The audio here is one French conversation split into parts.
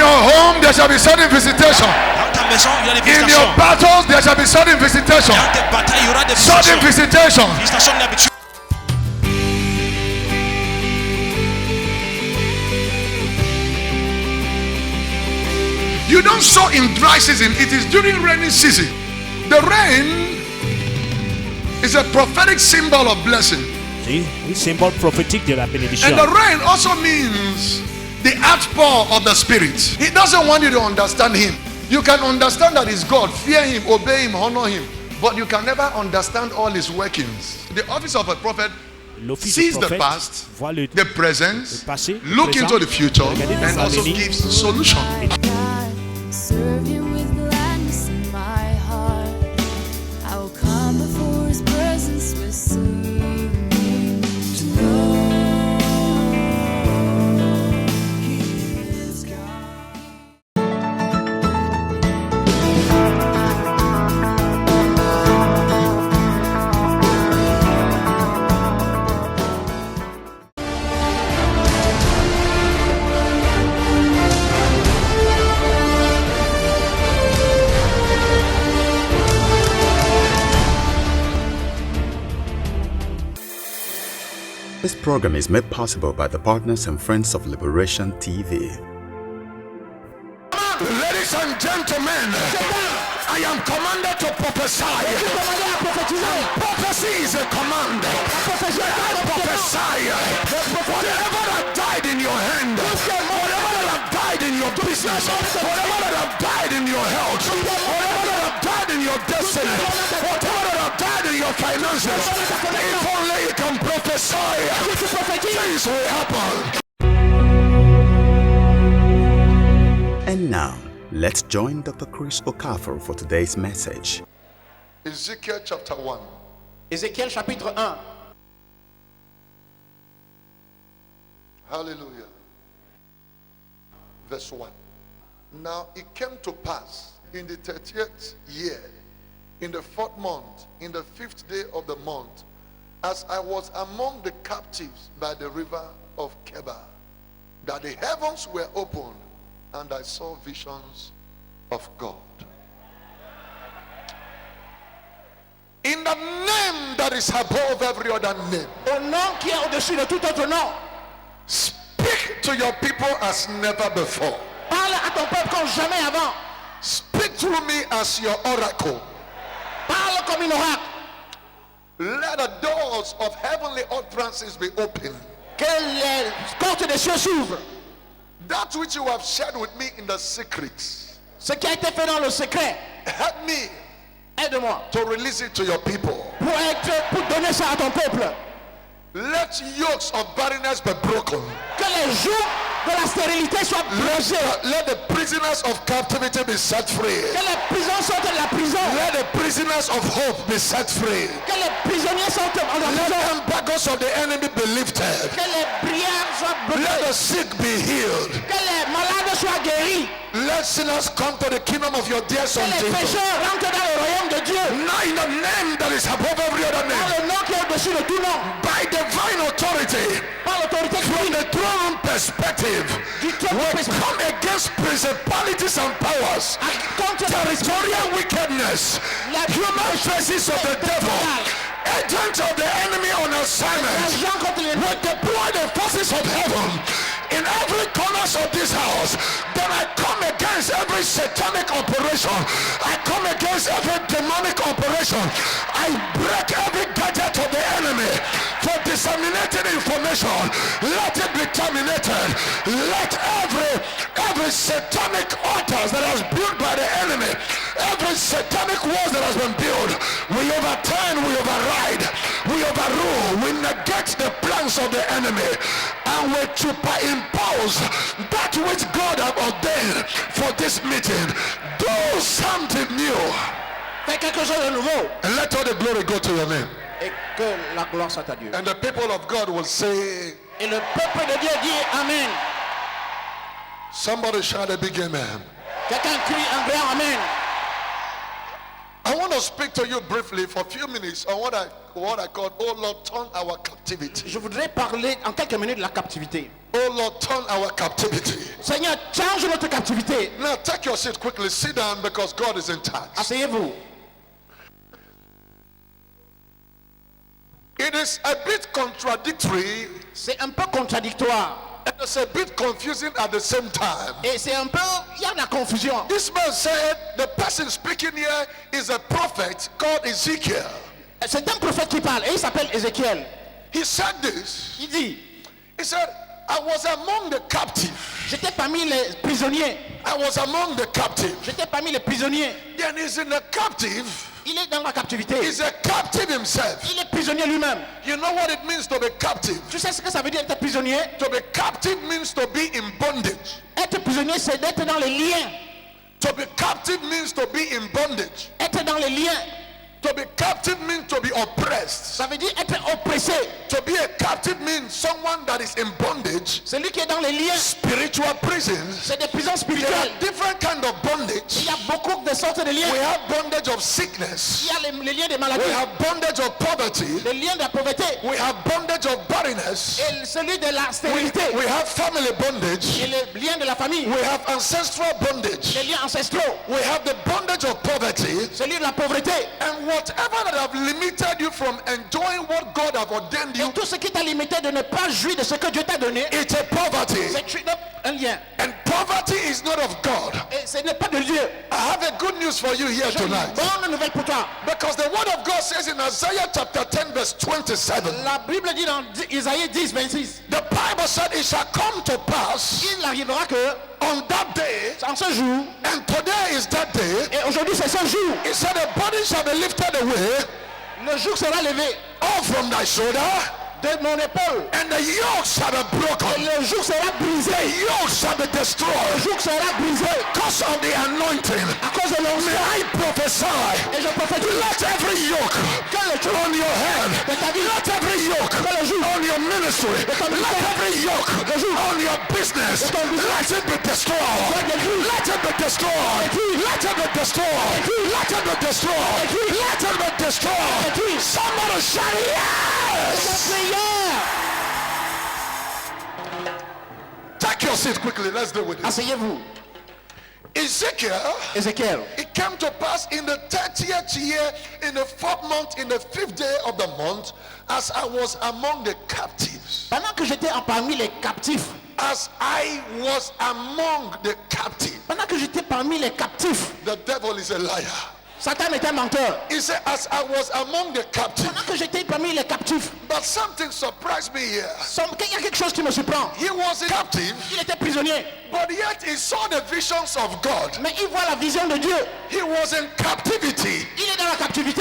your home, there shall be sudden visitation. Dans ta maison, il y a des In visitations. your battles, there shall be sudden visitation. Dans tes batailles, il y aura des Sudden visitations. visitation. Visitation d'habitude. You don't sow in dry season, it is during rainy season. The rain is a prophetic symbol of blessing. C'est un symbole prophétique de la bénédiction. And the rain also means the outpour of the Spirit. He doesn't want you to understand him. You can understand that he's God, fear him, obey him, honor him, but you can never understand all his workings. The office of a prophet L'office sees du the prophète past, voit le the present, le passé, le look présent, into the future, regarder les and also avenir. gives solution. Serve him with gladness in my heart. I will come before his presence with singing to know he is God. This program is made possible by the partners and friends of Liberation TV. Ladies and gentlemen, I am commanded to prophesy. Prophecy is a command. I prophesy. Whatever that died in your hand, whatever that have died in your business, whatever that have died in your health, whatever that have died in your destiny, whatever that have died in your finances, if only you can prophesy, things will happen. And now, let's join Dr. Chris Okafor for today's message. Ezekiel chapter 1. Ézéchiel chapitre 1. Hallelujah. Verse 1. Now it came to pass in the 30th year, in the 4th month, in the 5th day of the month, as I was among the captives by the river of Kebar, that the heavens were opened, and I saw visions of God. In the name that is above every other name, Au nom qui est au-dessus de tout autre nom. speak to your people as never before. Parle à ton peuple comme jamais avant. Speak through me as your oracle. Parle comme une oracle. Let the doors of heavenly utterances be open. Que les portes des cieux s'ouvrent. That which you have shared with me in the secrets, Ce qui a été fait dans le secret, help me aide-moi to release it to your people. pour donner ça à ton peuple. Let yokes of barrenness be broken. Que les jours de la stérilité soient brisés. Let the prisoners of captivity be set free. Que les prisons sortent de la prison. Let the prisoners of hope be set free. Que les prisonniers sortent de la Let prison. the embargoes of the enemy be lifted. Que les prières soient Let brisées. the sick be healed. Que les malades soient guéris. Let sinners come to the kingdom of your dear Que son les Jesus. pécheurs rentrent dans le royaume de Dieu. Now in the name that is above every other Par name, le nom qui est au-dessus de tout nom. by divine authority, Par l'autorité from divine. the throne room perspective, Du trône we de come against principalities and powers, contre territorial wickedness, human faces of the devil, agents of the enemy on assignment. l'argent contre les We deploy the forces of heaven in every corners of this house. Then I come against every satanic operation. I come against every demonic operation. I break every gadget of the enemy for disseminating information. Let it be terminated. Let every satanic altars that has built by the enemy, every satanic walls that has been built, we overturn, we override, we overrule, we negate the plans of the enemy, and we superimpose that which God has ordained for this meeting. Do something new, Fais quelque chose de nouveau. and let all the glory go to your name. Et que la gloire soit à Dieu. And the people of God will say, Et le peuple de Dieu dit Amen. somebody shout a big amen. Quelqu'un crie un grand Amen. I want to speak to you briefly for a few minutes on what I call, oh Lord, turn our captivity. Je voudrais parler en quelques minutes de la captivité. Oh Lord, turn our captivity. Seigneur, change notre captivité. Now take your seat quickly. Sit down because God is in charge. Asseyez-vous. It is a bit contradictory C'est un peu contradictoire. and it's a bit confusing at the same time. Et c'est un peu... Il y a de la confusion. This man said the person speaking here is a prophet called Ezekiel. C'est un prophète qui parle et il s'appelle Ézéchiel. He said this. Il dit, He said, I was among the captive. j'étais parmi les prisonniers. I was among the captive. J'étais parmi les prisonniers. Then he's in the captive. Il est dans la captivité. He's a captive himself. Il est prisonnier lui-même. You know what it means to be captive? Tu sais ce que ça veut dire être prisonnier? To be captive means to be in bondage. Être prisonnier, c'est d'être dans les liens. To be captive means to be in bondage. Être dans les liens, To be captive means to be oppressed. ça veut dire être oppressé. To be a captive means someone that is in bondage. Celui qui est dans les liens, Spiritual prisons. c'est des prisons There are spirituelles. different kind of Il bondage. y a beaucoup de sortes de liens. We have bondage of Il sickness. y a les liens des We maladies, have bondage of poverty. les liens de la pauvreté We have bondage of barrenness. et celui de la stérilité We have family bondage. et les liens de la famille, We have ancestral bondage. les liens ancestraux, We have the bondage of poverty. celui de la pauvreté. And whatever that have limited you from enjoying what God have ordained Et you, tout ce qui t'a limité de ne pas jouir de ce que Dieu t'a donné, it's a poverty. c'est un lien. And poverty is not of God. Et ce n'est pas de Dieu. I have a good news for you here J'ai une tonight. bonne nouvelle pour toi. Because the word of God says in Isaiah chapter 10 verse 27, La Bible dit dans Isaïe 10, 26, the Bible said it shall come to pass il arrivera que on that day, en ce jour, and today is that day, et aujourd'hui c'est ce jour, it said the body shall be lifted away le joug sera levé all from thy shoulder, de mon épaule. and the yoke shall be Et broken. le joug sera brisé. The yoke shall be Le destroyed joug sera brisé because of the anointing. à cause de May l'onction. I prophesy? Et je prophétise Let every yoke que le joug on your head, de ta vie, let every yoke on your ministry, let every yoke on your business, let it be destroyed. Let it be destroyed. Let it be destroyed. Let it be destroyed. Let it be destroyed. Somebody shout yes. prière. Take your seat quickly. Let's deal with it. Asseyez-vous. Ezekiel, Ézéchiel. it came to pass in the 30th year, in the 4th month, in the 5th day of the month, as I was among the captives. Pendant que j'étais parmi les captifs, As I was among the captives. pendant que j'étais parmi les captifs, The devil is a liar. Satan était un menteur. He said, as I was among the captives. Pendant que j'étais parmi les captifs, But something surprised me here. il y a quelque chose qui me surprend. He was a captive, Il était prisonnier, but yet he saw the visions of God. mais il voit la vision de Dieu. He was in captivity. Il est dans la captivité.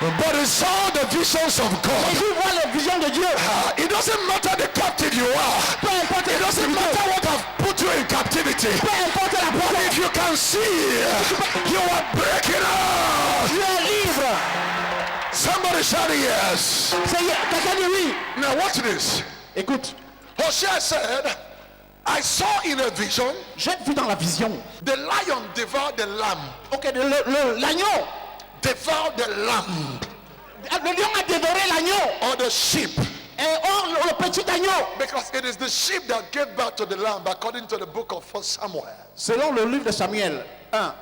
But he saw the visions of Et God. il voit la vision de Dieu. It doesn't matter the captive you are. Peu importe It la doesn't captivité, matter what have put you in captivity. peu importe la But prison, if you can see, you are breaking out. tu es libre. Somebody shout yes. Quelqu'un dit oui. Now watch this. Écoute, Hosea said, I saw in a vision j'ai vu dans la vision. the lion devour the lamb. Ok, l'agneau. Devour the lamb Le lion a dévoré l'agneau. or the sheep. Et or, le petit agneau. Because it is the sheep that gave birth to the lamb according to the book of 1 Samuel. Selon le livre de Samuel 1.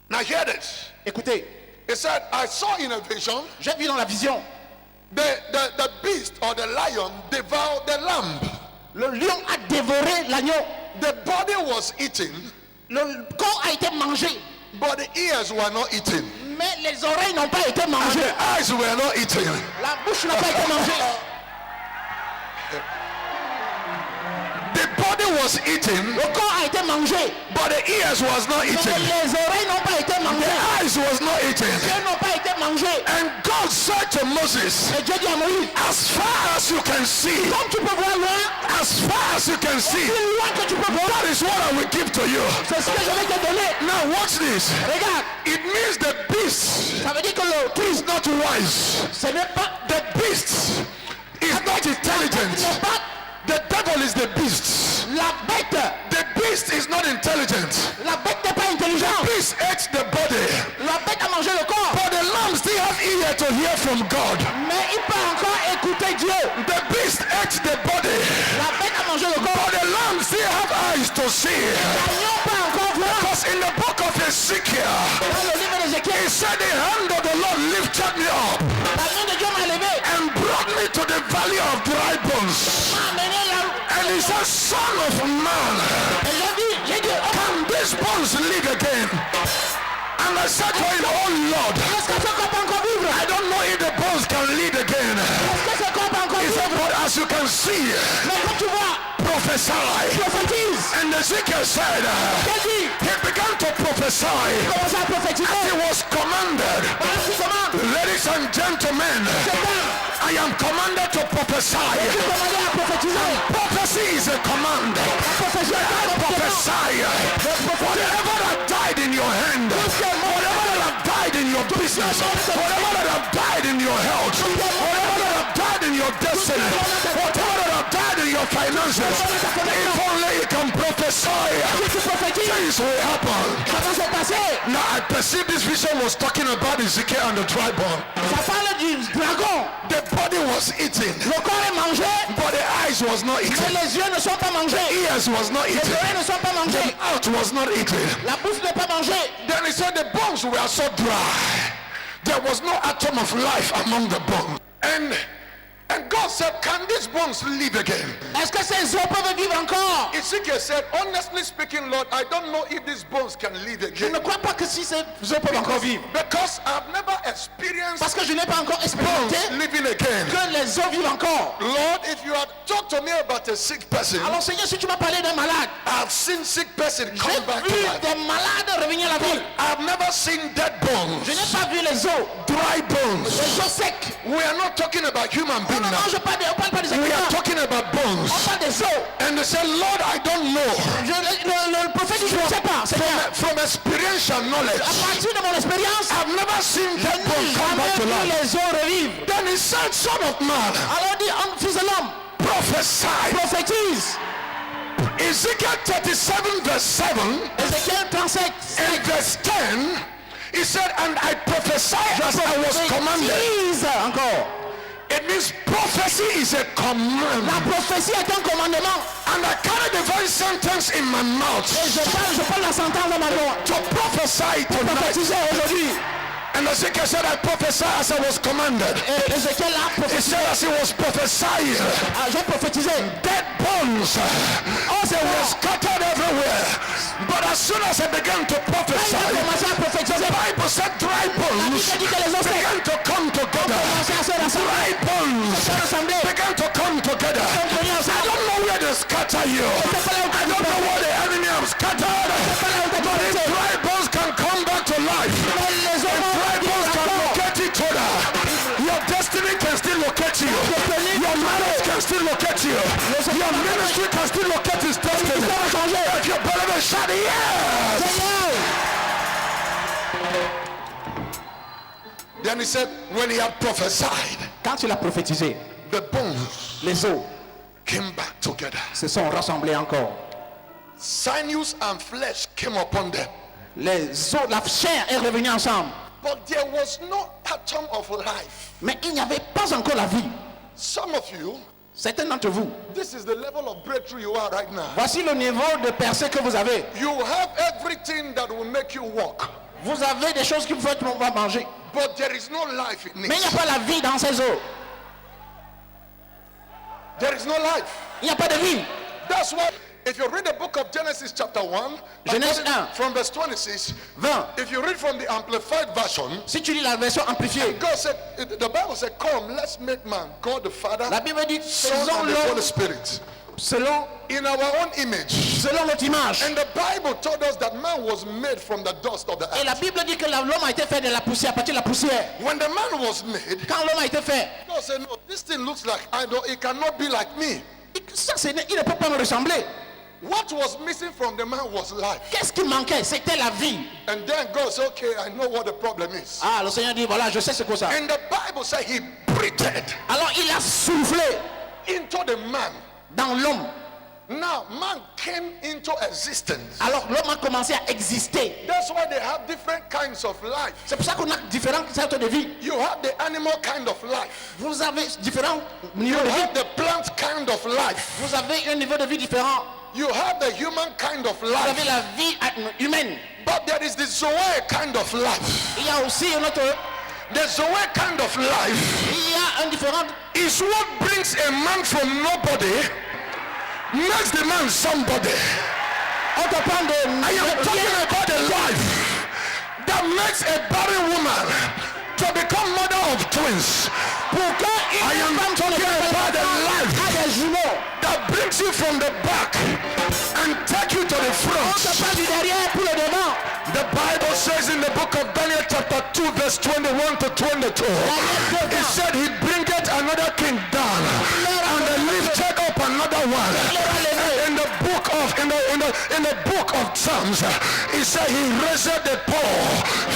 Now hear this. Écoutez, He said, I saw in a vision j'ai vu dans la vision. the beast or the lion devour the lamb. Le lion a dévoré l'agneau. The body was eaten, Le corps a été mangé. but the ears were not eaten. Mais les oreilles n'ont pas été And mangées. the eyes were not eaten. La bouche n'a pas été mangée. The body was eaten, Le corps a été mangé. but the ears was not Mais eaten. les oreilles n'ont pas été The mangées. eyes was not eaten. Les yeux n'ont pas été mangés. And God said to Moses, Et Dieu dit à Moïse, as far as you can see, comme tu peux voir loin, as far as you can see, plus loin que tu peux voir, that is what I will give to you. c'est ce que je vais te donner. Now watch this. Regarde, It means the beast ça veut dire que le is not wise. ce n'est pas, The beast is not ce intelligent. n'est pas The devil is the beast. la bête. The beast is not intelligent. La bête n'est pas intelligente. Beast ate the body. La bête a mangé le corps. But the lamb still have ear to hear from God. Mais il peut encore écouté Dieu. The beast ate the body, La bête a mangé le corps. but the lamb still have eyes to see. L'agneau pas encore voir. Because in the book of Ezekiel, Dans le livre d'Ézéchiel, he said the hand of the Lord lifted me up la main de Dieu m'a levé. and brought me to the valley of dry bones. M'a amené là. And he said, son of man, Et j'ai dit, oh, can these bones live again? And I said to him, oh Lord, est-ce que ce corps peut encore vivre? I don't know if the bones can live again. Est-ce que ce corps peut encore He said, vivre? but as you can see, Mais comme tu vois, prophesy. prophétise. And Ezekiel said, Qu'elle dit? he began to prophesy Commence à prophétiser. as he was commanded. Voilà ce qu'il commande. Ladies and gentlemen, C'est bien. I am commanded to prophesy. Tu commandé à prophétiser. Prophecy is a command. La prophétie est un Prophesy. Whatever that died in your hand, whatever that have died in your business, whatever that have died in your health, whatever that have died in your destiny, whatever that have died in your finances, if only you can prophesy, Si tu prophétises, things will happen. ça va se passer. Now I perceive this vision was talking about Ezekiel and the dry bone. Ça parle du dragon. The body was eaten, Le corps est mangé, but the eyes was not mais eaten. les yeux ne sont pas mangés. Ears was not Les eaten. oreilles ne sont pas The mangées. mouth was not eaten. La bouche n'est pas mangée. Then he said the bones were so dry. There was no atom of life among the bones. And God said, can these bones live again? Est-ce que ces os peuvent vivre encore? Ezekiel said, honestly speaking, Lord, I don't know if these bones can live Je ne again. crois pas que si ces os peuvent encore vivre. Because I've never experienced Parce que je n'ai pas encore expérimenté bones living again. que les os vivent encore. Lord, if you had talked to me about a sick person, Alors Seigneur, si tu m'as parlé d'un malade, I've seen sick person j'ai come back to vu life. des malades revenir à la vie. I've never seen dead Je bones, n'ai pas vu les os, dry bones. les os secs. We are not talking about human On beings ne now. mange pas on parle pas des We are animaux. talking about On bones. parle des os. And they said, Lord, I don't know. Le prophète dit, je ne sais pas. Seigneur, From experiential knowledge, à partir de mon expérience, I've never seen je dead n'ai bones come back to jamais vu life. les os revivre. Then he said, son of man, Alors il dit, fils de l'homme, prophesy. prophétise. Ezekiel 37 verse 7 Ézéchiel 37, and verse 10, he said, and I prophesied as I was commanded. prophétise encore. It means prophecy is a command. La prophétie est un commandement. And I carry the very sentence in my mouth Et je parle la sentence dans ma voix. to prophesy tonight. Prophétiser aujourd'hui. And Ezekiel said, I prophesied as I was commanded. Et Ézéchiel a He prophétisé. said, as he was prophesying, J'ai prophétisé. dead bones, they were scattered everywhere. But as soon as I began to Quand il a prophesy, commencé à prophétiser, the Bible said dry la bones Bible dit que les os secs began to come together. commencé à se rassembler. Dry bones Se rassembler. began to come together. I don't know where they scatter you. I don't know where the enemy have scattered. But if dry bones can come back to life, Mais les os if dry bones can locate each other, your destiny can still locate you. Your marriage can still locate you. Your ministry can still locate his destiny. If you believe it, shout yes. Seigneur, Then he said, when he had prophesied, quand il a prophétisé, the bones les os came back together. se sont rassemblés encore. Sinews and flesh came upon them. Les os, la chair est revenue ensemble. But there was no atom of life. Mais il n'y avait pas encore la vie. Some of you, Certains d'entre vous, this is the level of breakthrough you are right now. voici le niveau de percée que vous avez. You have everything that will make you walk. Vous avez des choses qui vous font qu'on va manger. But there is no life in Mais il n'y a it. pas la vie dans ces os. There is no life. Il n'y a pas de vie. That's why if you read the book of Genesis chapter 1, Genèse 1. from verse 26, 20. if you read from the amplified version, Si tu lis la version amplifiée, God said, the Bible said, come, let's make man, God the Father, la Bible dit, Son faisons and the Holy l'homme Spirit, selon in our own image. notre image. And the Bible told us that man was made from the dust of the Et la earth. Bible dit que l'homme a été fait de la poussière, à partir de la poussière. When the man was made, Quand l'homme a été fait, God said, no, this thing looks like idol. It cannot be like me. ça, il ne peut pas me ressembler. What was missing from the man was life. Qu'est-ce qui manquait? C'était la vie. And then God said, okay, I know what the problem is. Ah, le Seigneur dit, voilà, je sais ce que ça. And the Bible said he breathed Alors il a soufflé into the man dans l'homme Now, man came into existence. Alors l'homme a commencé à exister. That's why they have different kinds of life. C'est pour ça qu'on a différentes sortes de vie. You have the animal kind of life. Vous avez différents You niveaux de vie. have the plant kind of life. Vous avez un niveau de vie différent. You have the human kind of Vous avez life. la vie humaine. But there is the Zoe kind of life. Il y a aussi un autre. The Zoe kind of life Il y a un différent. is what brings a man from nobody, makes the man somebody. On te parle de. I am talking about a life that makes a barren woman to become mother of twins. I am talking about a life that brings you from the back and take you to the On te front. parle du derrière pour le devant. The Bible says in the book of Daniel chapter 2 verse 21 to 22, it said he bringeth another king down and they lifted up another one. In the book of Psalms, he said he raised the poor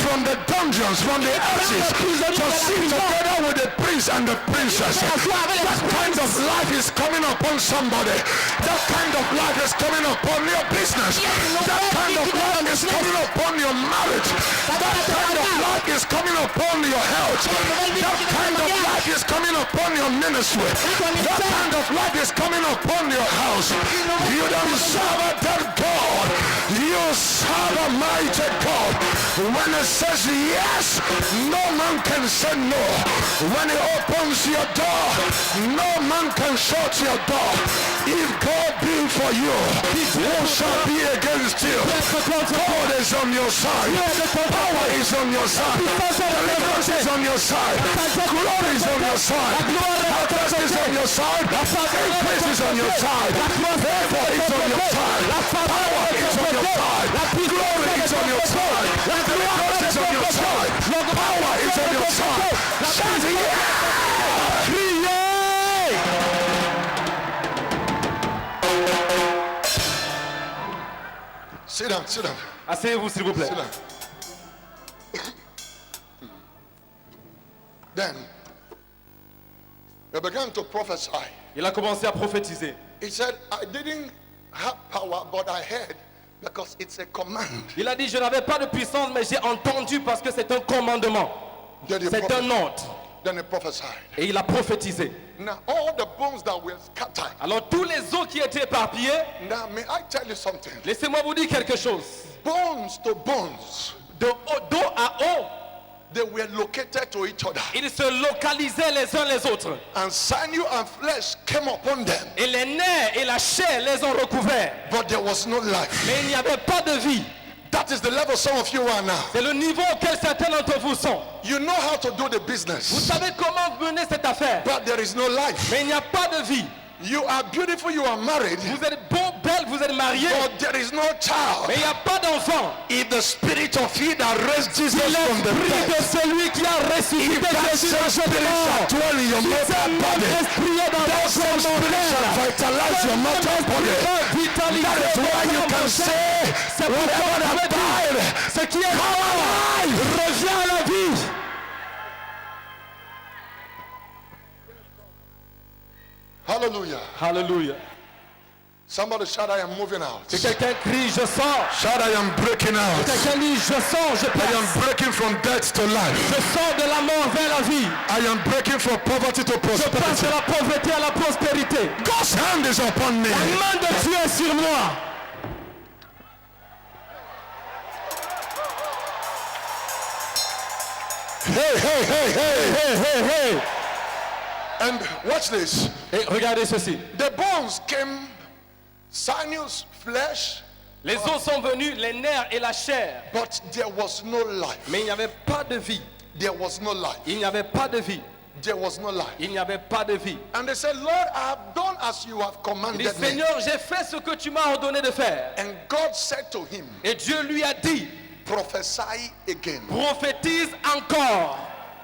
from the dungeons, from the ashes, to sit together with the prince and the princess. That kind of life is coming upon somebody. That kind of life is coming upon your business. That kind of life is coming upon your marriage. That kind of life is coming upon your health. That kind of life is coming upon your ministry. That kind of life is coming upon your house. You don't serve a dead God. You serve a mighty God. When it says yes, no man can say no. When he opens your door, no man can shut your door. If God be for you, who shall be against you? God is on your side. Power is on your side. Deliverance is on your side. Glory is on your side. Purpose is on your side. Increase is on your side. Favor is on your side. Power is on your side. Glory is on your side. Deliverance is on your side. Power is on your side. Shout yeah! Sit down, sit down. Asseyez-vous s'il vous plaît. Sit down. Then he began to prophesy. Il a commencé à prophétiser. He said, I didn't have power, but I heard because it's a command. Il a dit, je n'avais pas de puissance, mais j'ai entendu parce que c'est un commandement. Then he C'est un prophesied. ordre. Then he prophesied. Et il a prophétisé. Now all the bones that were scattered. Alors tous les os qui étaient éparpillés, Now may I tell you something? laissez-moi vous dire quelque chose. Bones to bones, Dos à os, they were located to each other. ils se localisaient les uns les autres. And sinew and flesh came upon them, Et les nerfs et la chair les ont recouverts. but there was no life. Mais il n'y avait pas de vie. That is the level some of you are now. C'est le niveau auquel certains d'entre vous sont. You know how to do the Vous business, savez comment mener cette affaire. but there is no life. Mais il n'y a pas de vie. You are beautiful, you are married, Vous êtes beau, belle, vous êtes mariés. but there is no child. Mais il n'y a pas d'enfant. If the spirit of he that raised Jesus from the L'esprit dead, de celui qui a ressuscité that Jésus same de spirit mort. shall dwell in your mortal body, that same spirit shall vitalize your mortal body. That is why you can say, whatever that died, Ce qui est come alive. revient à la vie. Hallelujah. Alléluia. Somebody shout, I am moving out. Que quelqu'un crie, je sors. Shout, I am breaking out. Quelqu'un dit, je sors, je I passe. am breaking from death to life. Je sors de la mort vers la vie. I am breaking from poverty to Je passe prosperity. de la pauvreté à la prospérité. God's hand is upon me. La main de Dieu est sur moi. Hey. And watch this. Et regardez ceci. The bones came, sinews, flesh, Les os sont venus, les nerfs et la chair. but there was no life. Mais il n'y avait pas de vie. There was no life. Il n'y avait pas de vie. There was no life. Il n'y avait pas de vie. And they said, Lord, I have done as you have Il dit, commanded me. Seigneur, j'ai fait ce que tu m'as ordonné de faire. And God said to him, Et Dieu lui a dit, prophesy again prophétise encore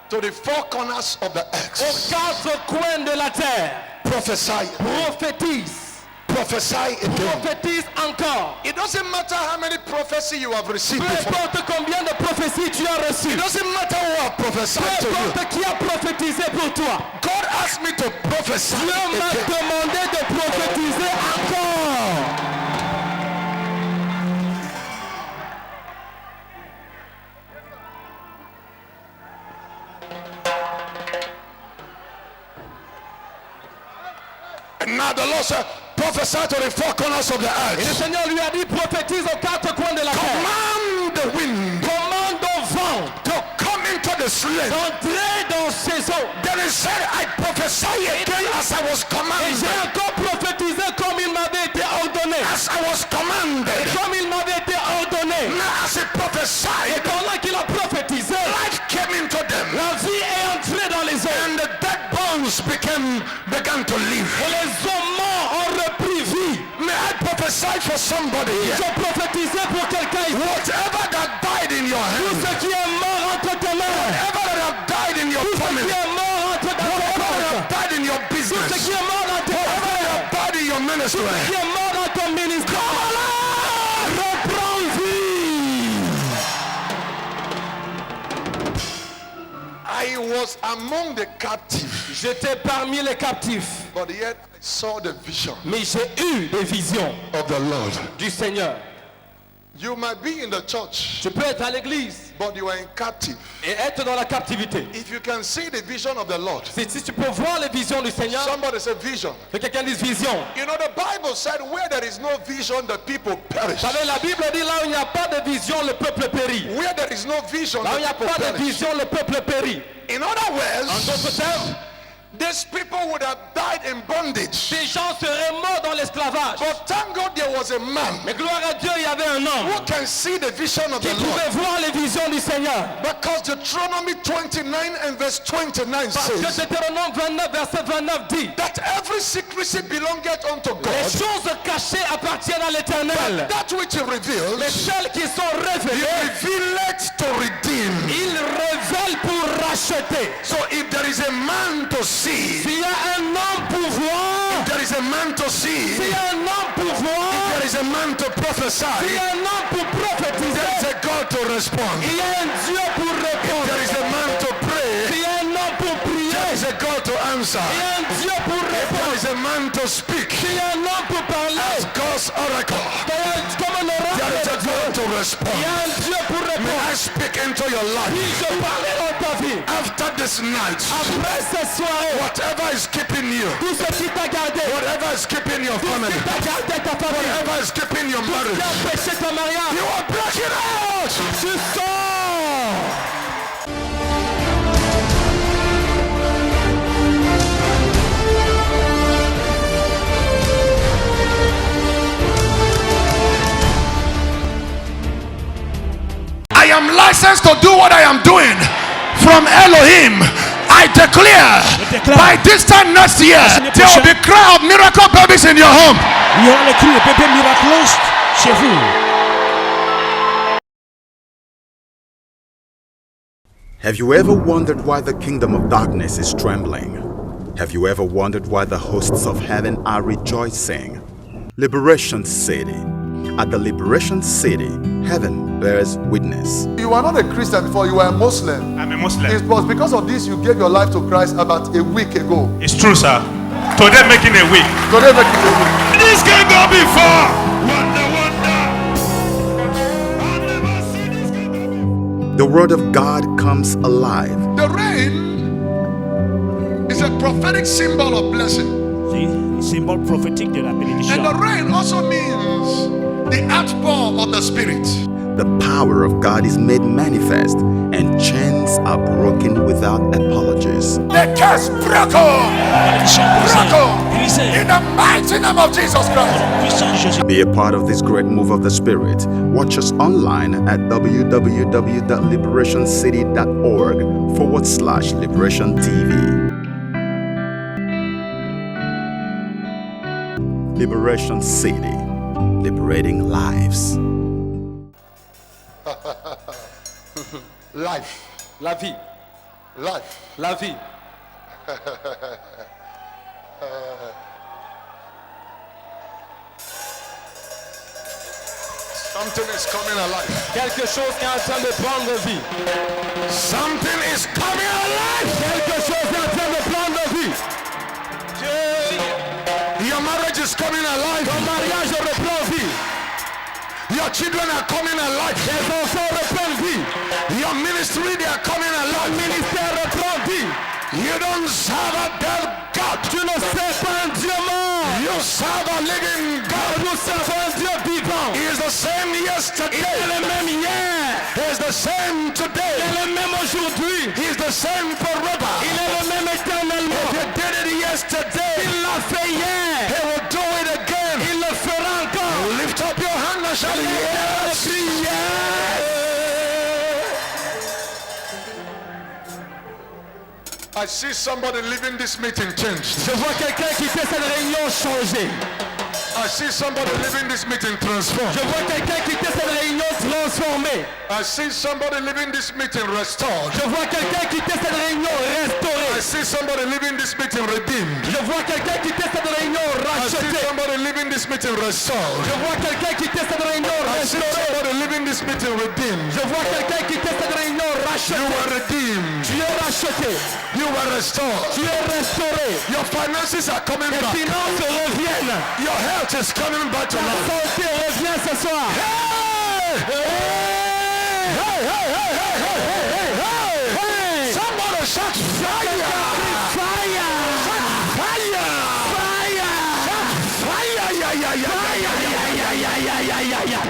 to the four corners of the aux earth. quatre coins de la terre. Prophesy. Prophétise. Prophesy again. Prophétise encore. It doesn't matter how many prophecy you have received Peu before. importe combien de prophéties tu as reçues. It doesn't matter who have Peu prophesied to you. importe qui a prophétisé pour toi. God asked me to prophesy Dieu m'a again. demandé de prophétiser encore. said, prophesy to the four corners of the Et le earth. Seigneur lui a dit, prophétise aux quatre coins de la terre. Command the wind Commande au vent to come into the sling. d'entrer dans ses eaux. Then he said, I prophesy again as I was Et commanded. j'ai encore prophétisé comme il m'avait été ordonné. As I was commanded. Comme il m'avait été ordonné. Now as he Et prophesied, pendant qu'il a prophétisé, life came into them. la vie est entrée dans les eaux. And the dead bones began to live. Et les eaux morts ont repris vie. May I prophesy for somebody here? J'ai prophétisé pour quelqu'un ici. Whatever that died in your Tout hand, ce qui est mort entre tes mains. whatever that have died in your Tout ce family, qui est mort entre tes whatever that mains. have died in your Tout ce business, qui est mort dans tes whatever that affaires. have died in your Tout ministry, ce qui est mort dans ton ministère. Reprends vie. I was among the captives, J'étais parmi les captifs. but yet I saw the vision Mais j'ai eu des visions of the Lord. du Seigneur. You might be in the church, Tu peux être à l'église but you are in captive. et être dans la captivité. If you can see the vision of the Lord, Si tu peux voir les visions du Seigneur, somebody said vision. que quelqu'un dise vision. You know, the Bible said where there is no vision, the people perish. Vous savez, la Bible dit là où il n'y a pas de vision, le peuple périt. Where there is no vision, Là où il n'y the a people pas de perish. vision, le peuple périt. In other En words, d'autres termes, these people would have died in bondage. ces gens seraient morts dans l'esclavage. But thank God there was a man Mais gloire à Dieu, il y avait un homme who can see the vision of qui the pouvait Lord. voir les visions du Seigneur. Because Deuteronomy 29 and verse 29 Parce que says Deutéronome 29, verset 29 dit, that every secrecy belongeth unto les God. choses cachées appartiennent à l'Éternel. That which he Mais reveals, celles qui sont he révélées, revealeth to redeem. il révèle pour racheter. So if there is a man to see, S'il y a un homme pour voir, there is a man to see, s'il y a un homme pour voir, there is a man to s'il y prophesy, a un homme pour there is prophétiser, a God to respond. il y a un Dieu pour répondre. There is a man to pray, S'il y a un homme pour prier, there is a God to answer. il y a un Dieu pour There répondre. is a man to speak S'il y a un homme pour parler, as God's oracle. comme un oracle There is de a Dieu, God to il y respond. a un Dieu pour May répondre. I speak into your Oui, life je parlais dans ta vie. after this night. Après cette soirée, Whatever is keeping you, tout ce qui t'a gardé, whatever is keeping your tout ce family, qui t'a gardé ta famille, whatever is keeping your qui marriage, a empêché ton mariage, you are breaking out. tu sors. I am licensed to do what I am doing from Elohim. I declare by this time next year there will be cry of miracle babies in your home. Il y aura les cris de bébés miraculeux chez vous. Have you ever wondered why the kingdom of darkness is trembling? Have you ever wondered why the hosts of heaven are rejoicing? Liberation City. At the Liberation City, heaven bears witness. You are not a Christian before, you were a Muslim. I'm a Muslim. It was because of this you gave your life to Christ about a week ago. It's true, sir. Today making a week. Today make it a week. This can go before. Wonder, wonder. I've never seen this can go before. The Word of God comes alive. The rain is a prophetic symbol of blessing. C'est le symbole prophétique de la And the bénédiction. rain also means the outpour of the Spirit. The power of God is made manifest, and chains are broken without apologies. The curse broken. Broken. In the mighty name of Jesus Christ. Puissant Jésus. Be a part of this great move of the Spirit. Watch us online at www.liberationcity.org/Liberation TV. Liberation City, liberating lives. Life. La vie, Life. la vie. Something is coming alive. Quelque chose qui est en train de prendre vie. Something is coming alive. Quelque chose est en train de prendre vie. Your marriage is coming alive. Ton mariage reprend vie. Your children are coming alive. Les enfants reprennent vie. Your ministry, they are coming alive. Le ministère reprend vie. You don't serve a dead God. God. Tu ne sais pas un Dieu mort. You serve a living God. Nous servons un Dieu vivant. He is the same yesterday. Il est le même hier. He is the same today. Il est le même aujourd'hui. He is the same forever. Il est le même éternellement. He did it yesterday. Il l'a fait hier. He will do it again. Il le fera encore. Lift up your hand and shout yes. I see somebody leaving this meeting changed. Je vois quelqu'un quitter cette réunion changé. I see somebody leaving this meeting transformed. Je vois quelqu'un quitter cette réunion transformée. I see somebody leaving this meeting restored. Je vois quelqu'un quitter cette réunion I restaurée. see somebody leaving this meeting redeemed. Je vois quelqu'un quitter cette réunion I see rachetée. somebody leaving this meeting restored. Je vois quelqu'un quitter cette réunion I see restaurée. somebody leaving this meeting redeemed. Je vois quelqu'un quitter cette réunion You rachetée. were redeemed. Tu es racheté. You were restored. Tu es restauré. Your finances are coming Les back. finances reviennent. Your health is coming back to La life. santé revient ce soir. Hey! Hey! Hey! Hey! Hey! Hey! Hey! Hey! Somebody shout fire! Fire! Fire! Fire! Fire! Yeah, yeah, yeah, Yeah.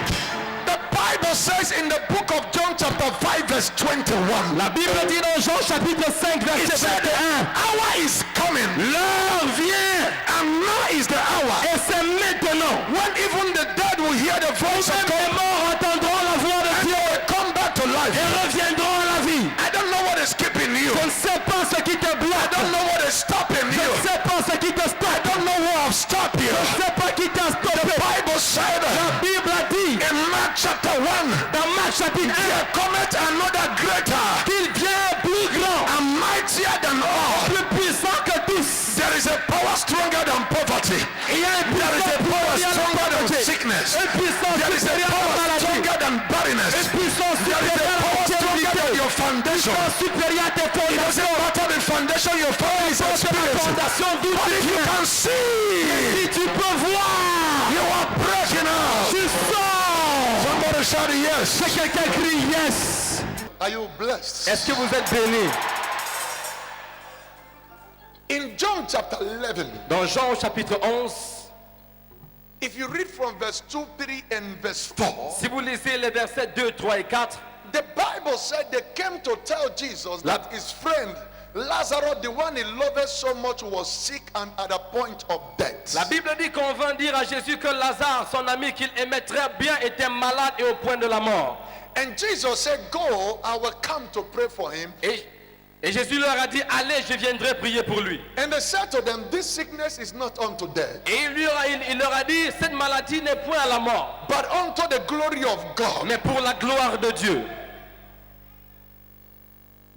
The Bible says in the book of John chapter 5 verse 21. La Bible dit dans Jean chapitre 5 It verset said, 21. hour is coming. L'heure vient And now is the hour. et c'est maintenant. When even the dead will hear the voice of Même God. les morts entendront la voix de And Dieu they will come back to life. et reviendront à la vie. I don't know what is keeping you. Je ne sais pas ce qui te I bloque. don't know what is stopping Je you. ne sais pas ce qui te I stoppe. don't know what have stopped you. Je ne sais pas qui t'a stoppé. Bible said La Bible a dit in Mark chapter 1, dans Marc chapitre 1 there cometh another greater qu'il vient plus grand, and mightier than all. plus puissant que tous. There is a power stronger than poverty. Il y a une There is a puissance power supérieure à la stronger than pauvreté. sickness. Une puissance There is a supérieure à power la maladie. stronger than barrenness. Une puissance There is a supérieure à la power stronger stérilité. than your foundation. Puissance supérieure à tes It doesn't fondations. matter the foundation your family is Porte la experiencing. fondation d'où But tu if you viens. can see, Si tu peux voir, you are breaking out. tu sors. Somebody shout yes. Que quelqu'un crie yes. Are you blessed? Est-ce que vous êtes bénis? In John chapter 11, Dans Jean au chapitre 11, if you read from verse 2, 3, and verse 4, si vous lisez les versets 2, 3 et 4, the Bible said they came to tell Jesus that his friend Lazarus, the one he loved so much, was sick and at a point of death. la Bible dit qu'on vint dire à Jésus que Lazare, son ami qu'il aimait très bien, était malade et au point de la mort. And Jesus said, go, I will come to pray for him. Et Jésus leur a dit, allez, je viendrai prier pour lui. And they said to them, this sickness is not unto death, Et il leur a dit, cette maladie n'est point à la mort, but unto the glory of God. mais pour la gloire de Dieu.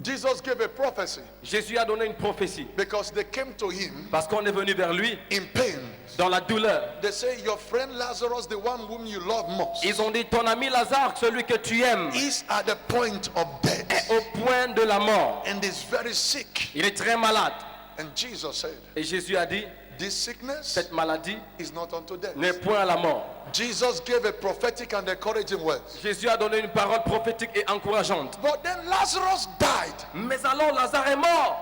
Jesus gave a prophecy Jésus a donné une prophétie, because they came to him parce qu'on est venu vers lui in pain. dans la douleur. They say, your friend Lazarus, the one whom you love most, Ils ont dit, ton ami Lazare, celui que tu aimes, is at the point of est death au point de la mort. and is very sick. Il est très malade. And Jesus said, Et Jésus a dit, this sickness cette maladie is not unto death. n'est point à la mort. Jesus gave a prophetic and encouraging word. Jésus a donné une parole prophétique et encourageante. But then Lazarus died. Mais alors Lazare est mort.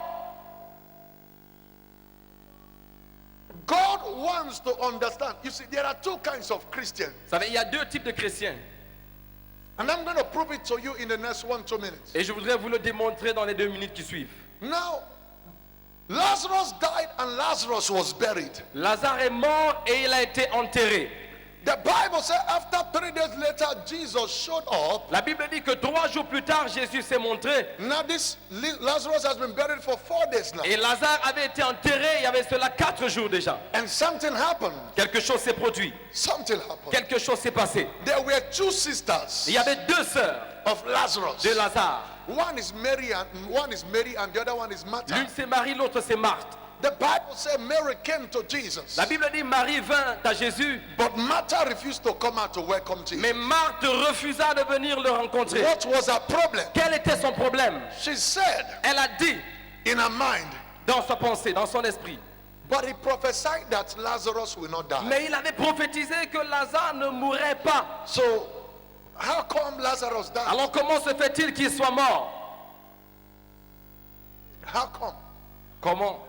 God wants to understand. You see, there are two kinds of Christians. Vous savez, il y a deux types de chrétiens. And I'm going to prove it to you in the next 1-2 minutes. Et je voudrais vous le démontrer dans les 2 minutes qui suivent. Now, Lazarus died and Lazarus was buried. Lazare est mort et il a été enterré. The Bible says after 3 days later, Jesus showed up. La Bible dit que 3 jours plus tard, Jésus s'est montré. Now this Lazarus has been buried for 4 days now. Et Lazare avait été enterré il y avait cela 4 jours déjà. And something happened. Quelque chose s'est produit. Something happened. Quelque chose s'est passé. There were 2 sisters Il y avait 2 sœurs of Lazarus. de Lazare. One is Mary and the other one is Martha. L'une c'est Marie, l'autre c'est Marthe. The Bible says Mary came to Jesus. La Bible dit Marie vint à Jésus, But Martha refused to come out to welcome Jesus. mais Marthe refusa de venir le rencontrer. What was her problem? Quel était son problème? She said Elle a dit in her mind, dans sa pensée, dans son esprit. but he prophesied that Lazarus will not die. Mais il avait prophétisé que Lazare ne mourrait pas. So how come Lazarus died? Alors comment se fait-il qu'il soit mort? How come? Comment?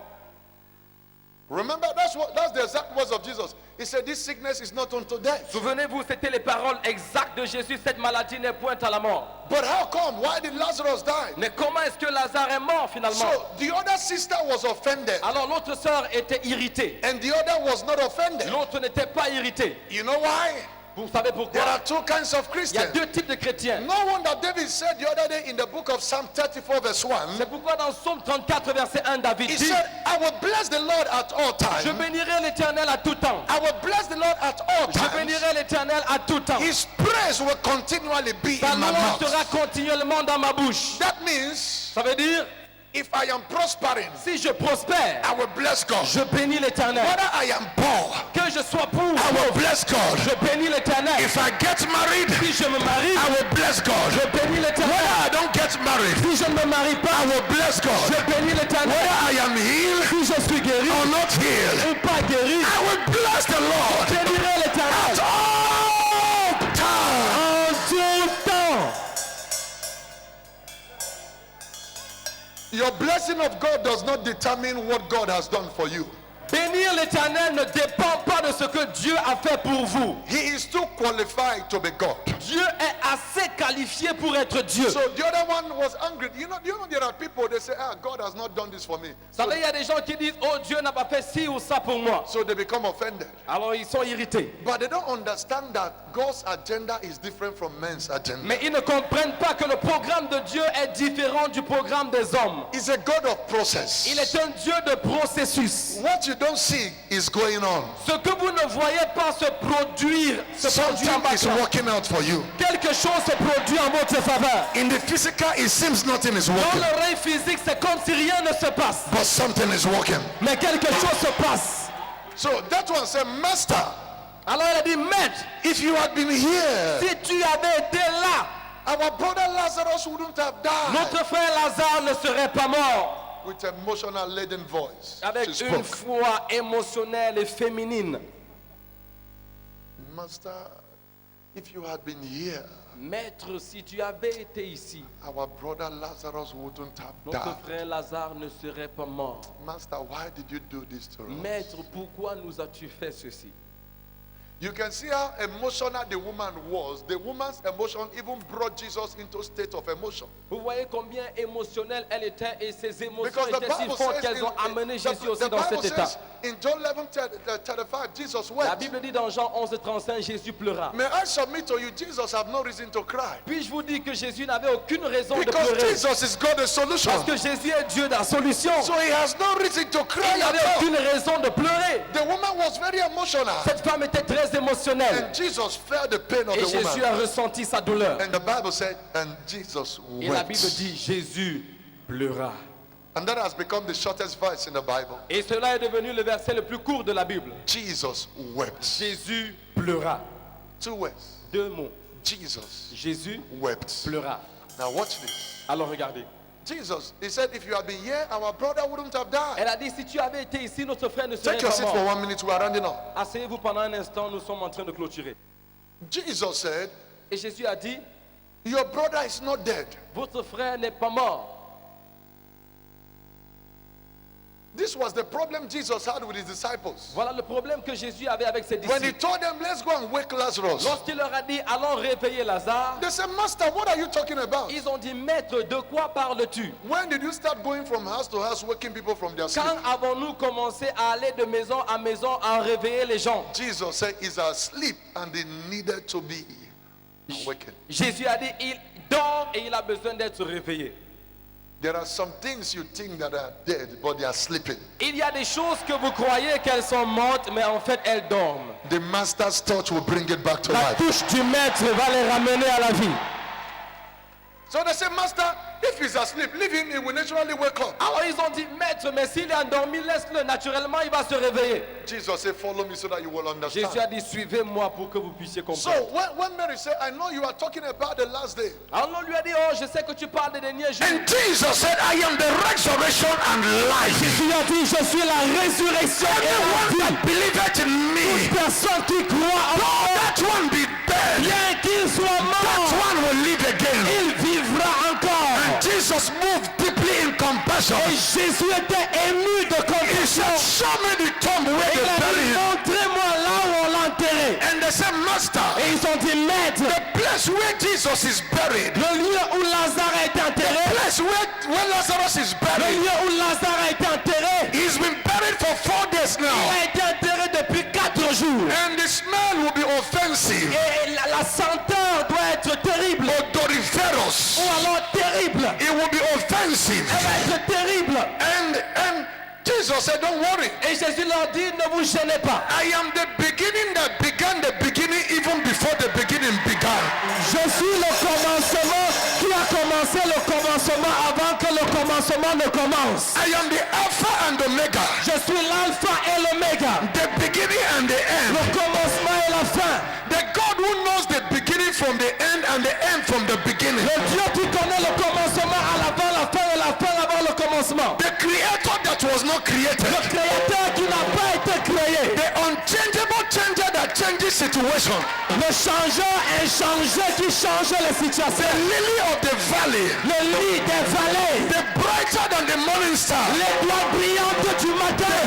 Remember, that's the exact words of Jesus. He said, this sickness is not unto death. Souvenez-vous, c'était les paroles exactes de Jésus. Cette maladie n'est point à la mort. But how come? Why did Lazarus die? Mais comment est-ce que Lazare est mort finalement? So the other sister was offended, Alors l'autre sœur était irritée. and the other was not offended. L'autre n'était pas irritée. You know why? Vous savez There pourquoi? are two kinds of Il y a Christians. deux types de chrétiens. No wonder David said the other day in the book of Psalm 34 verse 1, C'est pourquoi dans Psaume 34 verset 1, David he dit: said, I will bless the Lord at all Je times. bénirai l'Éternel à tout temps. I will bless the Lord at all Je times. bénirai l'Éternel à tout temps. His praise will continually be Sa in my louange sera mouth. continuellement dans ma bouche. That means Ça veut dire, if I am prospering, si je prospère, I will bless God. je bénis l'Éternel. Whether I am poor, Que je sois pauvre, I will bless God. je bénis l'Éternel. If I get married, Si je me marie, I will bless God. je bénis Whether l'Éternel. I don't get married, Si je ne me marie I pas, will bless God. je bénis l'Éternel. Whether I am healed Si je suis guéri or not healed, ou pas guéri, I will bless the Lord je bénirai at l'Éternel. all times. En tout temps. Your blessing of God does not determine what God has done for you. Bénir l'Éternel ne dépend pas de ce que Dieu a fait pour vous. He is too qualified to be God. Dieu est assez qualifié pour être Dieu. So the other one was angry. You know there are people, they say, God has not done this for me. Vous savez, il y a des gens qui disent, oh, Dieu n'a pas fait ci ou ça pour moi. So they become offended. Alors ils sont irrités. But they don't understand that God's agenda is different from man's agenda. Mais ils ne comprennent pas que le programme de Dieu est différent du programme des hommes. He's a God of process. Il est un Dieu de processus. What you don't see is going on. Ce que vous ne voyez pas se produire en Something is bas. working out for you. Quelque chose se produit en votre faveur. In the physical, it seems nothing is Dans working. l'oreille physique, c'est comme si rien ne se passe. But something is working. Mais quelque chose se passe. So that one said, Master, Alors il a dit, maître, if you had been here, si tu avais été là, our brother Lazarus wouldn't have died. notre frère Lazare ne serait pas mort. With emotional laden voice, Avec she une spoke. foi émotionnelle et féminine. Master, if you had been here, Maître, si tu avais été ici, our brother Lazarus wouldn't have notre died. frère Lazare ne serait pas mort. Master, why did you do this to us? Maître, pourquoi nous as-tu fait ceci? You can see how emotional the woman was. The woman's emotion even brought Jesus into a state of emotion. Vous voyez combien émotionnelle elle était et ses émotions Because the étaient si Bible fortes says, qu'elles ont amené Jésus aussi the dans cet Bible état. says in John 11:35, Jesus La wept. Bible dit dans Jean 11:35, Jésus pleura. May I submit to you, Jesus have no reason to cry. Puis-je vous dire que Jésus n'avait aucune raison de Because pleurer? Jesus is God the solution. Parce que Jésus est Dieu de la solution. So he has no reason to Il cry n'avait at all. aucune raison de pleurer. The woman was very emotional. Cette femme était très émotionnelle. And Jesus felt the pain of Et the Jésus woman. a ressenti sa douleur. And the Bible said, and Jesus Et la wept. Bible dit, Jésus pleura. And that has become the shortest verse in the Bible. Et cela est devenu le verset le plus court de la Bible. Jesus wept. Jésus pleura. 2 words. 2 mots. Jesus Jésus wept. pleura. Now watch this. Alors regardez. Jesus, he said, if you had been here, our brother wouldn't have died. Elle a dit, si tu avais été ici, notre frère ne serait Take your pas seat for mort. 1 minute. We are rounding up. Asseyez-vous pendant un instant, nous sommes en train de clôturer. Jesus said, Et Jésus a dit, your brother is not dead. votre frère n'est pas mort. This was the problem Jesus had with his disciples. Voilà le problème que Jésus avait avec ses When he disciples. told them, let's go and wake Lazarus, Lorsqu'il leur a dit, allons réveiller Lazare, they said, Master, what are you talking about? ils ont dit, maître, de quoi parles-tu? When did you start going from house to house, waking people from their sleep? Quand avons-nous commencé à aller de maison à maison à réveiller les gens? Jesus said, he's asleep and he needed to be awakened. Jésus a dit, il dort et il a besoin d'être réveillé. There are some things you think that are dead, but they are sleeping. Il y a des choses que vous croyez qu'elles sont mortes, mais en fait elles dorment. The master's touch will bring it back to La life. touche du maître va les ramener à la vie. So they say, Master, if he's asleep, leave him, he will naturally wake up. Alors ils ont dit, maître, mais s'il est endormi, laisse-le, naturellement il va se réveiller. Jesus said, follow me so that you will Jésus a understand. dit, suivez-moi pour que vous puissiez So comprendre. when Mary said, I know you are talking about the last day. Alors on lui a dit, oh, je sais que tu parles des derniers jours. And Jesus said, I am the resurrection and life. Jésus a dit, je suis la résurrection et la Everyone vie. that believeth in me, Personne qui croit en though moi, that one be dead, bien qu'il soit that mort, one will live again. il vivra encore. And Jesus moved deeply in compassion. Et Jésus était ému de He compassion. said, show me the tomb where Il they a dit, buried him. montrez-moi là où on l'a enterré. And they said, Master, Et ils ont dit, maître, the place where Jesus is buried, le lieu où Lazare a été enterré, place where Lazarus is le buried, lieu où Lazare a été enterré, he's been buried for 4 days il now. a été enterré depuis 4 jours. And the smell will be offensive. Et la senteur doit être terrible. Odoriferous. Ou alors terrible. It will be offensive. Elle va être terrible. And Jesus said, don't worry. Et Jésus leur dit, ne vous gênez pas. I am the beginning that began the beginning even before the beginning began. Je suis le commencement qui a commencé le commencement avant que le commencement ne commence. I am the Alpha and Omega. Je suis l'alpha et l'oméga. The beginning and the end. Le commencement et la fin. The God who knows the beginning from the end and the end from the beginning. Le Dieu qui connaît le commencement à l'avant, la fin et la fin avant le commencement. The creator that was not created. Le créateur qui n'a pas été créé. The unchangeable changer that changes situation. Le changeur inchangé qui change les situations. The lily of the valley. Le lit des vallées. The brighter than the morning star. L'étoile brillante du matin.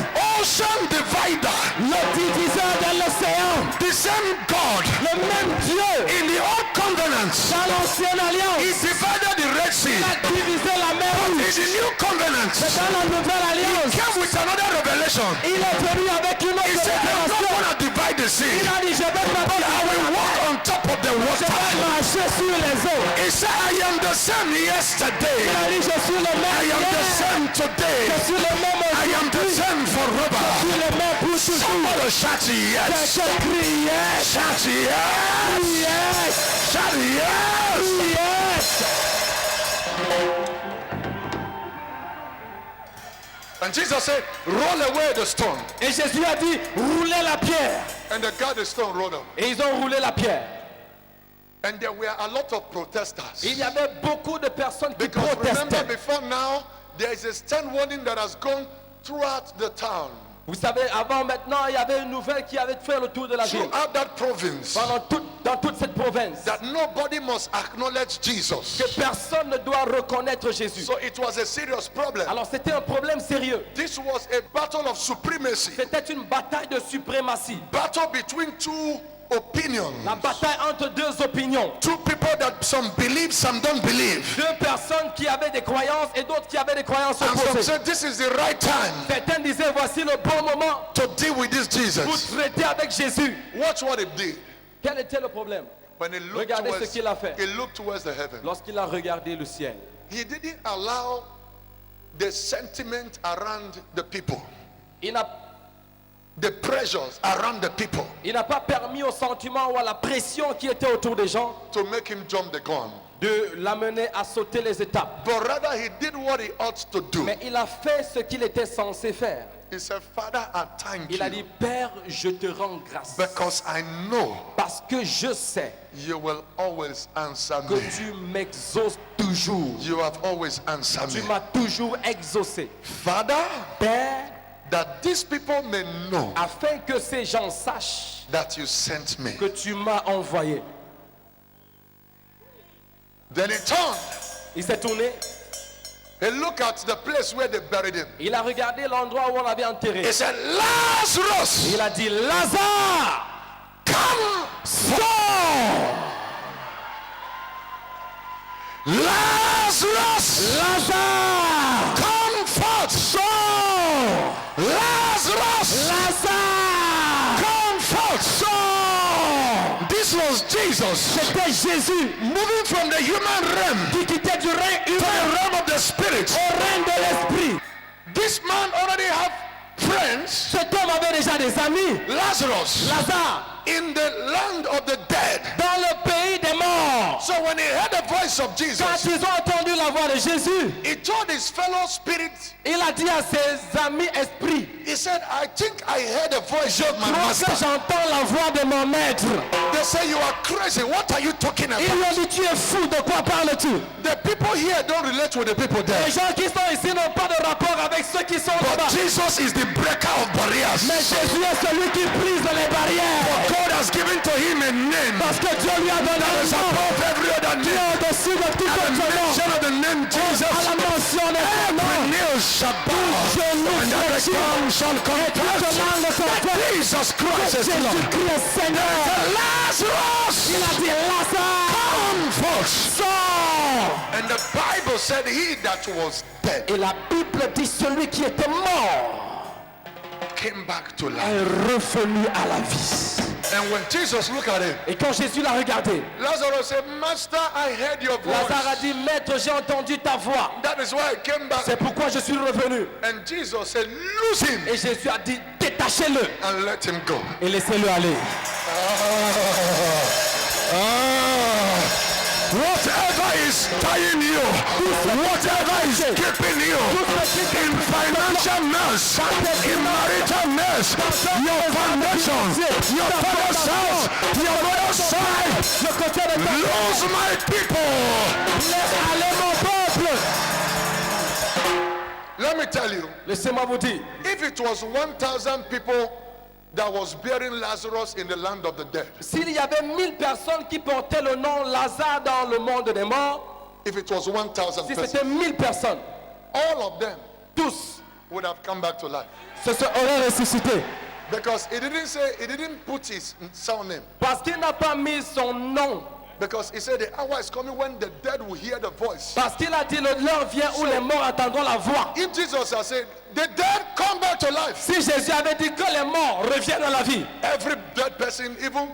Ocean divider. Le diviseur de l'océan. The same God. Le même Dieu. In the old covenant. Dans l'ancienne alliance. He divided the Red Sea. Il a divisé la mer In Rouge. the new covenant. Mais dans la nouvelle alliance. He came with another revelation. Il est venu avec une He autre said, I'm not révélation. going to divide the sea. Il a dit, je vais pas But I will walk on top of the Je water. vais marcher sur les eaux. He said, I am the same yesterday. Il a dit, je suis le même I am the hier. same today. Je suis le même I am the aujourd'hui. same Je forever. suis le même pour toujours. Somebody shout yes. Quelqu'un crie yes. Shout yes. Yes. Shout yes. Yes. And Jesus said, roll away the stone. Et Jésus a dit, roulez la pierre. And the guy the stone rolled up. Et ils ont roulé la pierre. And there were a lot of protesters. Il y avait beaucoup de personnes qui Because remember, protestaient. before now, there is a stern warning that has gone throughout the town, Vous savez, avant, maintenant, il y avait une nouvelle qui avait fait le tour de la ville. throughout that province, Dans toute cette province. that nobody must acknowledge Jesus. Que personne ne doit reconnaître Jésus. So it was a serious problem. Alors c'était un problème sérieux. This was a battle of supremacy, C'était une bataille de suprématie. battle between two opinions. La bataille entre deux opinions. Two people that some believe, some don't believe. Deux personnes qui avaient des croyances et d'autres qui avaient des croyances And some opposées. said this is the right time Certains disaient, voici le bon moment to deal with this pour Jesus. traiter avec Jésus. Watch what he did. Quel était le problème? When he looked Regardez ce towards, qu'il a fait. he looked towards the heaven. Lorsqu'il a regardé le ciel. He didn't allow the sentiment around the people, Il n'a the pressures around the people, pas permis au sentiment ou à la pression qui était autour des gens to make him jump the gun. de l'amener à sauter les étapes. But rather he did what he ought to do. Mais il a fait ce qu'il était censé faire. He said, Father, I thank Il a dit, you Père, je te rends grâce. because I know Parce que je sais you will always answer que me. tu m'exauces toujours. You have always answered Tu me. m'as toujours exaucé. Father, Père, that these people may know afin que ces gens sachent that you sent me. que tu m'as envoyé. Then he turned. Il s'est tourné. He looked at the place where they buried him. Il a regardé l'endroit où on l'avait enterré. He said, Lazarus, Il a dit, Lazare, come sors! Lazarus, Lazare, come forth. sors! Lazarus, Lazare, come forth. sors! This was Jesus C'était Jésus moving from the human realm qui quittait du règne to humain the realm of the spirit. au règne de l'esprit. This man already had friends, Cet homme avait déjà des amis. Lazarus, Lazare, in the land of the dead. dans le pays des morts. So when he heard the voice of Quand Jesus, ils ont entendu la voix de Jésus, he told his fellow spirits, il a dit à ses amis esprits, he said, I think I heard a voice of my crois master. que j'entends la voix de mon maître. They say, you are crazy. What are you talking Ils lui about? ont dit, tu es fou, de quoi parles-tu? The people here don't relate with the people there. Les gens qui sont ici n'ont pas de rapport avec ceux qui sont But là-bas. Jesus is the breaker of barriers. Mais Jésus est celui qui brise les barrières. God has has given to him a name Parce que Dieu lui a donné that un is nom above every other qui est name. au-dessus de tout At the autre nom. mention of the name Jesus, À la mention de son every nom, knee shall bow, genou and every fléchit, tongue shall confess toute langue that confesse Jesus Christ is Lord. Jésus-Christ est Seigneur. Lazarus, Il a dit Lazare, come forth. sors. And the Bible said he that was dead Et la Bible dit celui qui était mort came back to life. est revenu à la vie. And when Jesus looked at him, Et quand Jésus l'a regardé, Lazarus said, Master, I heard your Lazare a voice. dit, Maître, j'ai entendu ta voix. That is why I came back. C'est pourquoi je suis revenu. And Jesus said, loose him Et Jésus a dit, détachez-le and let him go. et laissez-le aller. Whatever is tying you, whatever is keeping you in financial mess, in marital mess, your foundation, your father's house, your mother's side, lose my people. Laisse aller mon peuple. Let me tell you, Laissez-moi vous dire, if it was 1,000 people that was burying Lazarus in the land of the dead, s'il y avait 1000 personnes qui portaient le nom Lazare dans le monde des morts, if it was 1,000 si persons, c'était 1000 personnes, all of them tous would have come back to life. se auraient ressuscité. Because he didn't put his surname. Parce qu'il n'a pas mis son nom. Because he said the hour is coming when the dead will hear the voice. Parce qu'il a dit l'heure vient où les morts entendront la voix. If Jesus had said, the dead come back to life, Si Jésus avait dit que les morts reviennent à la vie, every dead person, even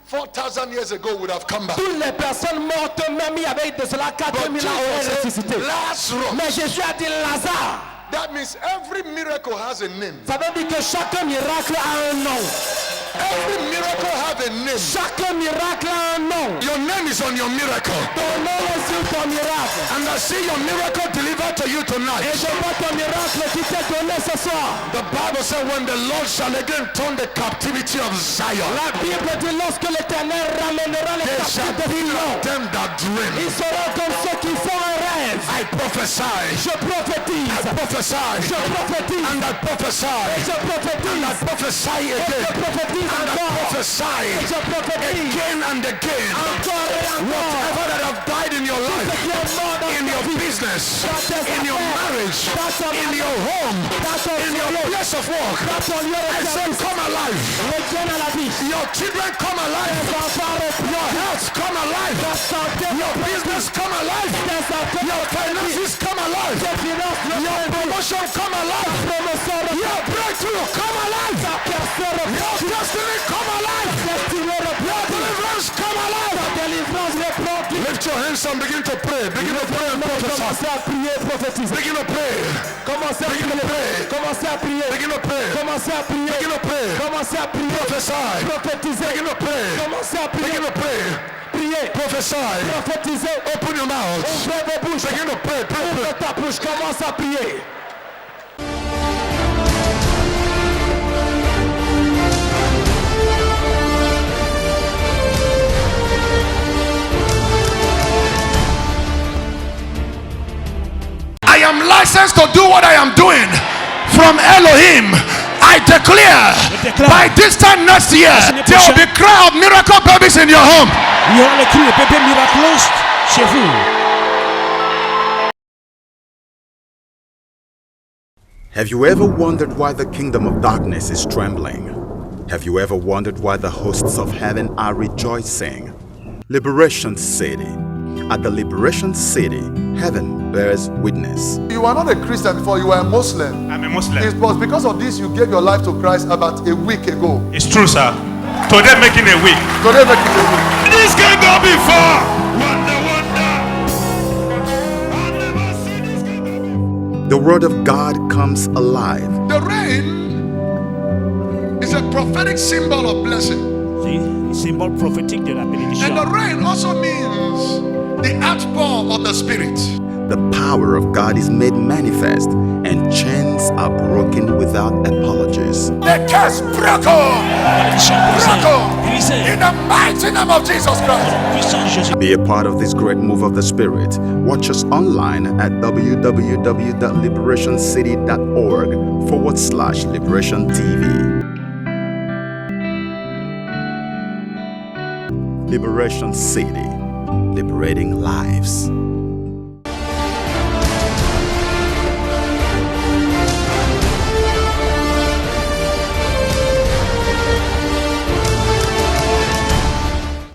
4,000 years ago, would have come back. toutes les personnes mortes, même il y avait de cela 4000 ans, auraient ressuscité. Lazarus. Mais Jésus a dit Lazare. That means every miracle has a name. Ça veut dire que chaque miracle a un nom. Every miracle has a name. Chaque miracle a un nom. Your name is on your miracle. Ton nom est sur ton miracle. And I see your miracle delivered to you Et tonight. je vois ton miracle qui t'est donné ce soir. The Bible said when the Lord shall again turn the captivity of Zion, La Bible dit lorsque l'Éternel ramènera les they shall captifs de be Sion, like them that dream. ils seront comme ceux qui font un rêve. I prophesy. Je prophétise. I prophesy. Je prophétise. And I prophesy. Je prophétise. And I prophesy Je again. prophétise And I encore. prophesy Je prophétise again and again. encore et encore. Whatever that have died in your Ce life, qui est mort dans in ta your vie, business, dans tes in your affaires, marriage, dans ton in mariage, your home, dans ton in your foyer, place of work, dans ton lieu I de say service, come alive. reviens à la vie. Your children come alive. Tes enfants reprennent. Your health come alive. Ta santé Your business come alive. tes santé Your finances come alive. tes finances Your promotion come alive. promotion Your breakthrough come alive. ta personne Your destiny come alive. destinée Your deliverance come alive. ta délivrance reprend. Lift your hands and begin to pray. Begin to pray and prophesy. Commencez à prier, prophétiser. Begin to pray. Commencez à Begin to prier. pray. Commencez à prier. Begin to pray. Commencez à prier. Begin to pray. Commencez à prier. Prophesy. Prophétiser. Begin to pray. Commencez à prier. Begin to pray. Prier. Prophesy. Prophétiser. Open your mouth. Ouvrez vos bouches. Begin to pray. Pray. Ouvre ta bouche. Commence à prier. I am licensed to do what I am doing from Elohim. I declare by this time next year there will be cry of miracle babies in your home. Il y aura les cris de bébés miraculeux chez vous. Have you ever wondered why the kingdom of darkness is trembling? Have you ever wondered why the hosts of heaven are rejoicing? Liberation City. At the Liberation City, heaven bears witness. You are not a Christian before, you were a Muslim. I'm a Muslim. It was because of this you gave your life to Christ about a week ago. It's true, sir. Today making a week. Today make it a week. This can go before. Wonder, wonder. I've never seen this kind of- The word of God comes alive. The rain is a prophetic symbol of blessing. C'est le symbole prophétique de la And the bénédiction. rain also means the outpour of the Spirit. The power of God is made manifest, and chains are broken without apologies. The curse broken. Malédiction brisée. In the mighty name of Jesus Christ. Puissant Jésus. Be a part of this great move of the Spirit. Watch us online at www.liberationcity.org/Liberation TV. Liberation City, liberating lives.